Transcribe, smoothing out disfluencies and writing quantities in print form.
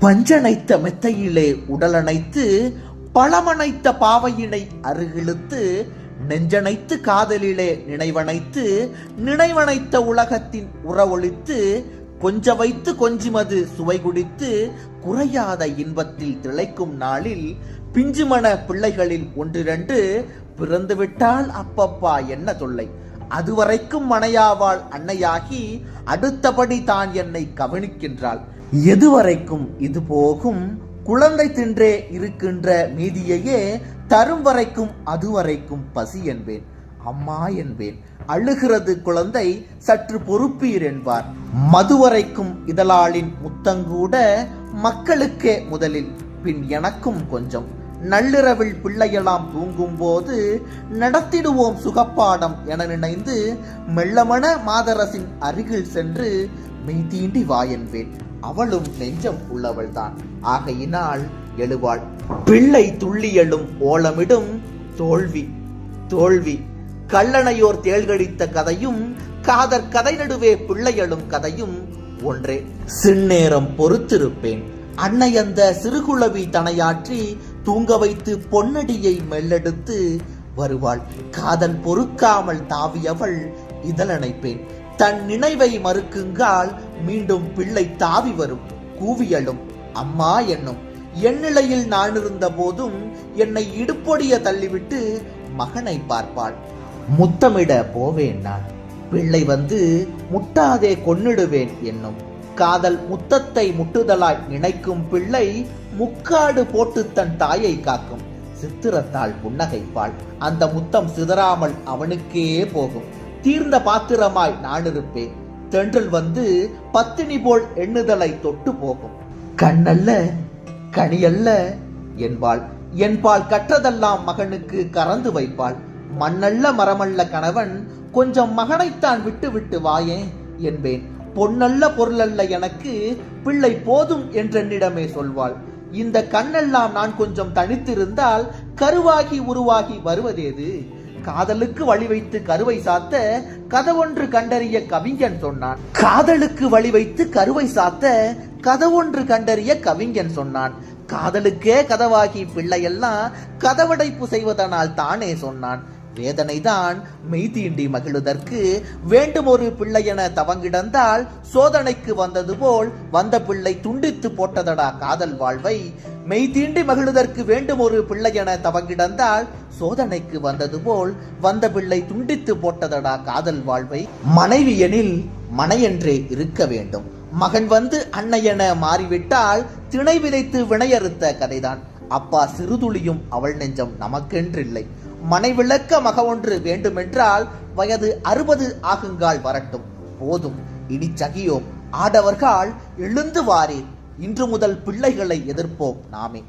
பஞ்சனைத்த மெத்தையிலே உடலணைத்து பழமனைத்த பாவையினை அருகிழுத்து நெஞ்சனைத்து காதலிலே நினைவனைத்து நினைவனைத்த உலகத்தின் உறவொழித்து கொஞ்ச வைத்து கொஞ்சிமது சுவை குடித்து குறையாத இன்பத்தில் திளைக்கும் நாளில் பிஞ்சுமண பிள்ளைகளில் ஒன்றிரண்டு பிறந்துவிட்டால் அப்பப்பா என்ன தொல்லை, அதுவரைக்கும் மனையாவாள் அன்னையாகி அடுத்தபடி தான் என்னை கவனிக்கின்றாள். எதுவரைக்கும் இது போகும், குழந்தை தின்றே இருக்கின்ற மீதியையே தரும் வரைக்கும் அதுவரைக்கும் பசி என்பேன், அம்மா என்பேன். அழுகிறது குழந்தை சற்று பொறுப்பீர் என்பார். மதுவரைக்கும் இதழாளின் முத்தங்கூட மக்களுக்கே முதலில், பின் எனக்கும் கொஞ்சம். நள்ளிரவில் பிள்ளையெல்லாம் தூங்கும் போது நடத்திடுவோம் சுகப்பாடம் என நினைந்து மெல்லமன மாதரசின் அருகில் சென்று மெய் தீண்டி வா என்பேன். அவளும் நெஞ்சம் உள்ளவள்தான், ஆகையினால் எழுவாள். பிள்ளை துள்ளி எழும் ஓலமிடும் தோல்வி தோல்வி, கல்லணையோர் தேள்கடித்த கதையும் காதற் கதை நடுவே பிள்ளையெழும் கதையும் ஒன்றே. சின்னேரம் பொறுத்திருப்பேன். அன்னை அந்த சிறுகுளவி தனையாற்றி தூங்க வைத்து பொன்னடியை மெல்லெடுத்து வருவாள். காதல் பொறுக்காமல் தாவியவள் இதழணைப்பேன். தன் நினைவை மறுக்குங்கால் மீண்டும் பிள்ளை தாவி வரும், கூவியலும் அம்மா என்னும். என் நிலையில் நான் இருந்த போதும் என்னை இடுப்பொடிய தள்ளிவிட்டு மகனை பார்ப்பாள். முத்தமிட போவேன் நான், பிள்ளை வந்து முட்டாதே கொன்னிடுவேன் என்னும். காதல் முத்தத்தை முட்டுதலாய் நினைக்கும் பிள்ளை முக்காடு போட்டு தன் தாயை காக்கும். சித்திரத்தால் புன்னகைப்பாள். அந்த முத்தம் சிதறாமல் அவனுக்கே போகும். தீர்ந்த பாத்திரமாய் நான் இருப்பேன். தென்றல் வந்து பத்தினி போல் எண்ணுதலை தொட்டு போகும். கண்ணல்ல கனியல்ல என்பாள். என்பாள் கற்றதெல்லாம் மகனுக்கு கறந்து வைப்பாள். மண்ணல்ல மரமல்ல கணவன், கொஞ்சம் மகனைத்தான் விட்டு விட்டு வாயே என்பேன். பொன்னல்ல பொருளல்ல எனக்கு, பிள்ளை போதும் என்றென்னிடமே சொல்வாள். இந்த கண்ணெல்லாம் நான் கொஞ்சம் தனித்திருந்தால் கருவாகி உருவாகி வருவதேது? காதலுக்கு வழி வைத்து கருவை சாத்த கதவொன்று கண்டறிய கவிஞன் சொன்னான். காதலுக்கு வழி வைத்து கருவை சாத்த கதவொன்று கண்டறிய கவிஞன் சொன்னான். காதலுக்கே கதவாகி பிள்ளையெல்லாம் கதவடைப்பு செய்வதனால் தானே சொன்னான். வேதனைதான் மெய் தீண்டி மகிழுதற்கு வேண்டும் ஒரு பிள்ளை என தவங்கிடந்தால் சோதனைக்கு வந்தது போல் வந்த பிள்ளை துண்டித்து போட்டதடா காதல் வாழ்வை. மெய் தீண்டி மகிழுதற்கு வேண்டும் ஒரு பிள்ளை என தவங்கிடந்தால் சோதனைக்கு வந்தது போல் வந்த பிள்ளை துண்டித்து போட்டதடா காதல் வாழ்வை. மனைவி எனில் மனையென்றே இருக்க வேண்டும். மகன் வந்து அன்னையென மாறிவிட்டால் திணை விதைத்து வினையறுத்த கதைதான். அப்பா சிறுதுளியும் அவள் நெஞ்சம் நமக்கென்றில்லை. மனை விளக்க மக ஒன்று வேண்டுமென்றால் வயது 60 ஆகுங்கால் வரட்டும், போதும் இனி சகியோம். ஆடவர்கள் எழுந்து வாரீர், இன்று முதல் பிள்ளைகளை எதிர்ப்போம் நாமே.